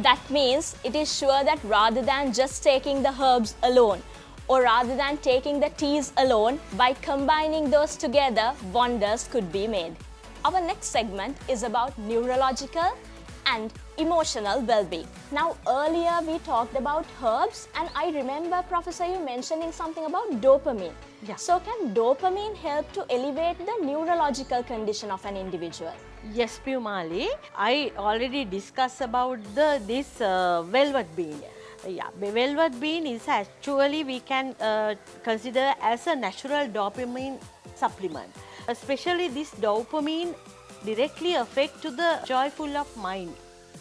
That means it is sure that rather than just taking the herbs alone, or rather than taking the teas alone, by combining those together, wonders could be made. Our next segment is about neurological and emotional well-being. Now earlier we talked about herbs, and I remember Professor you mentioning something about dopamine. Yeah. So can dopamine help to elevate the neurological condition of an individual? Yes, Pumali, I already discussed about this velvet bean. Yeah, the velvet bean is actually we can consider as a natural dopamine supplement. Especially this dopamine directly affect to the joyful of mind.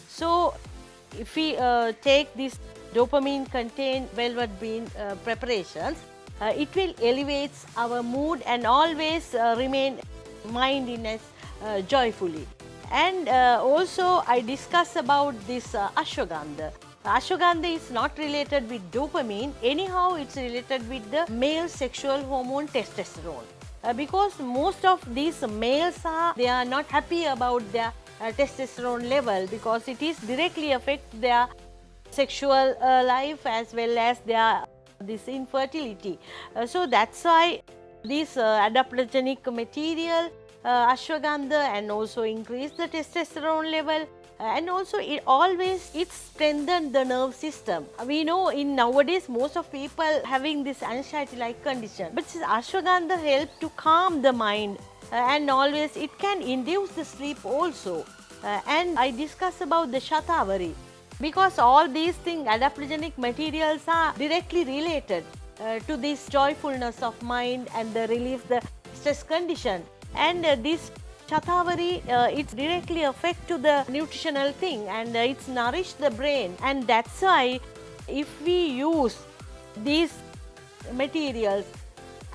So if we take this dopamine contained velvet bean preparations, it will elevate our mood and always remain mindiness joyfully. And also I discuss about this ashwagandha. Ashwagandha is not related with dopamine, anyhow it's related with the male sexual hormone testosterone. Because most of these males they are not happy about their testosterone level, because it is directly affect their sexual life as well as their this infertility. So that's why this adaptogenic material ashwagandha and also increase the testosterone level, and also it strengthens the nerve system. We know in nowadays most of people having this anxiety like condition, but this ashwagandha help to calm the mind and always it can induce the sleep also. And I discuss about the shatavari, because all these things adaptogenic materials are directly related to this joyfulness of mind and the relief the stress condition. And this shatavari it's directly affect to the nutritional thing, and it's nourish the brain, and that's why if we use these materials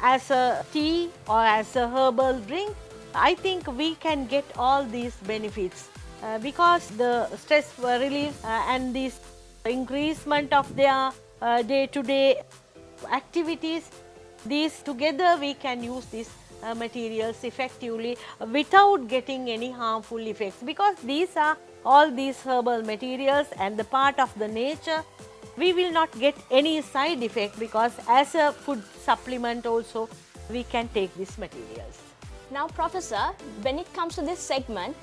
as a tea or as a herbal drink, I think we can get all these benefits because the stress relief and this increasement of their day-to-day activities, these together we can use these materials effectively without getting any harmful effects, because these are all these herbal materials and the part of the nature. We will not get any side effect, because as a food supplement also we can take these materials. Now Professor, when it comes to this segment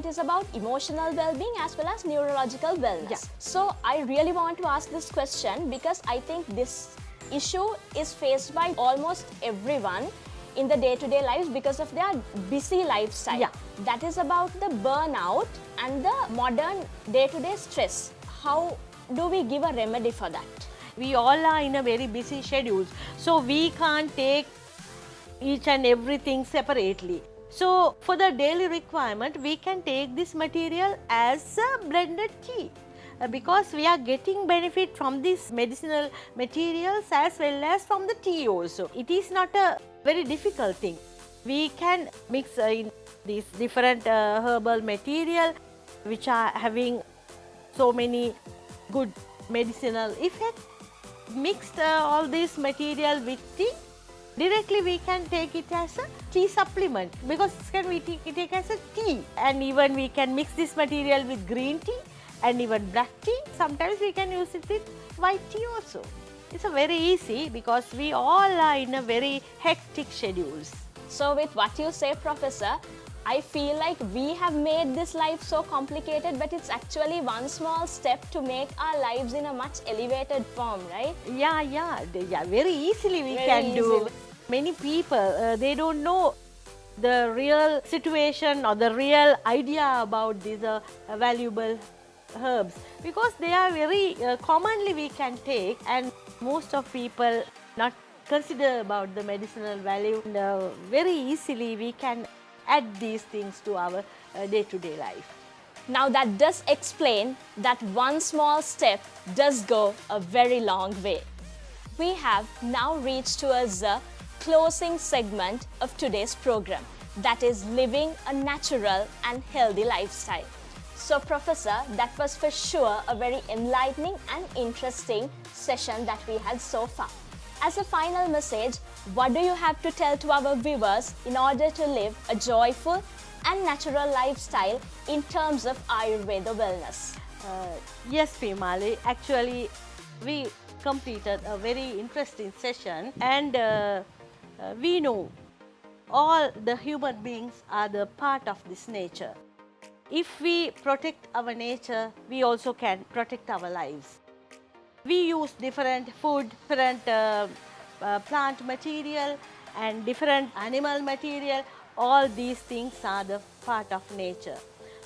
is about emotional well-being as well as neurological wellness. Yeah. So I really want to ask this question because I think this issue is faced by almost everyone in the day-to-day lives because of their busy lifestyle. Yeah. That is about the burnout and the modern day-to-day stress. How do we give a remedy for that? We all are in a very busy schedule, so we can't take each and everything separately. So for the daily requirement we can take this material as a blended tea. Because we are getting benefit from these medicinal materials as well as from the tea also. It is not a very difficult thing. We can mix in these different herbal material which are having so many good medicinal effects. Mixed all this material with tea, directly we can take it as a tea supplement, because can we take as a tea, and even we can mix this material with green tea and even black tea. Sometimes we can use it with white tea also. It's a very easy, because we all are in a very hectic schedules. So with what you say, Professor, I feel like we have made this life so complicated, but it's actually one small step to make our lives in a much elevated form, right? Yeah, very easily we can do. Many people, they don't know the real situation or the real idea about these valuable herbs, because they are very commonly we can take, and most of people not consider about the medicinal value, and very easily we can add these things to our day-to-day life. Now that does explain that one small step does go a very long way. We have now reached towards the closing segment of today's program, that is living a natural and healthy lifestyle. So Professor, that was for sure a very enlightening and interesting session that we had so far. As a final message, what do you have to tell to our viewers in order to live a joyful and natural lifestyle in terms of Ayurveda wellness? Yes, Pimali. Actually, we completed a very interesting session, and we know all the human beings are the part of this nature. If we protect our nature, we also can protect our lives. We use different food, different plant material and different animal material. All these things are the part of nature.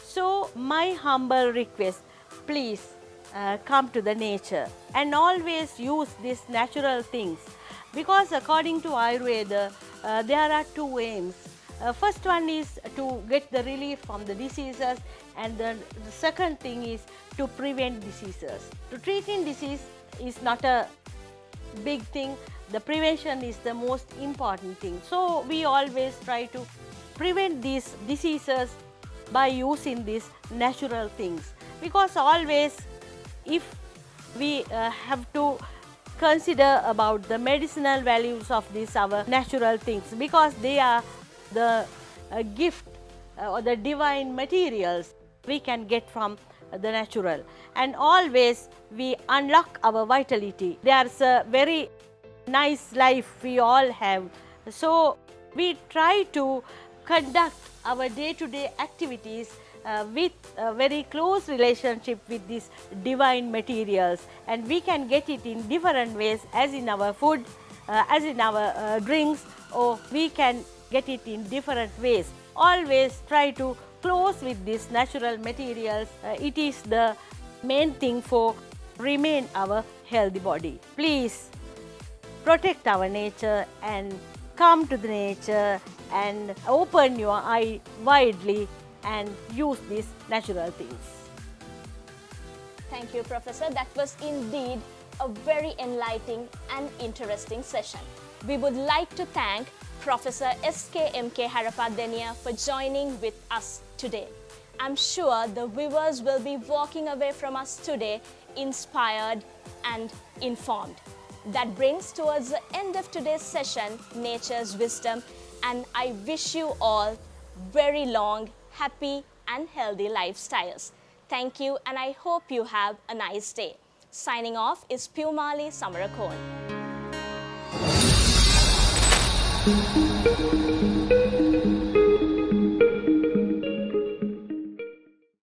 So my humble request, please come to the nature and always use these natural things, because according to Ayurveda, there are two aims. First one is to get the relief from the diseases, and then the second thing is to prevent diseases. To treating disease is not a big thing, the prevention is the most important thing. So we always try to prevent these diseases by using these natural things, because always if we have to consider about the medicinal values of these our natural things, because they are the gift or the divine materials we can get from the natural, and always we unlock our vitality. There's a very nice life we all have, so we try to conduct our day-to-day activities with a very close relationship with these divine materials, and we can get it in different ways, as in our food, as in our drinks, or we can get it in different ways. Always try to close with these natural materials. It is the main thing for remain our healthy body. Please protect our nature and come to the nature and open your eye widely and use these natural things. Thank you, Professor. That was indeed a very enlightening and interesting session. We would like to thank Professor S.K.M.K. Harapadenia for joining with us today. I'm sure the viewers will be walking away from us today inspired and informed. That brings towards the end of today's session, Nature's Wisdom, and I wish you all very long, happy and healthy lifestyles. Thank you, and I hope you have a nice day. Signing off is Pumali Samarakon.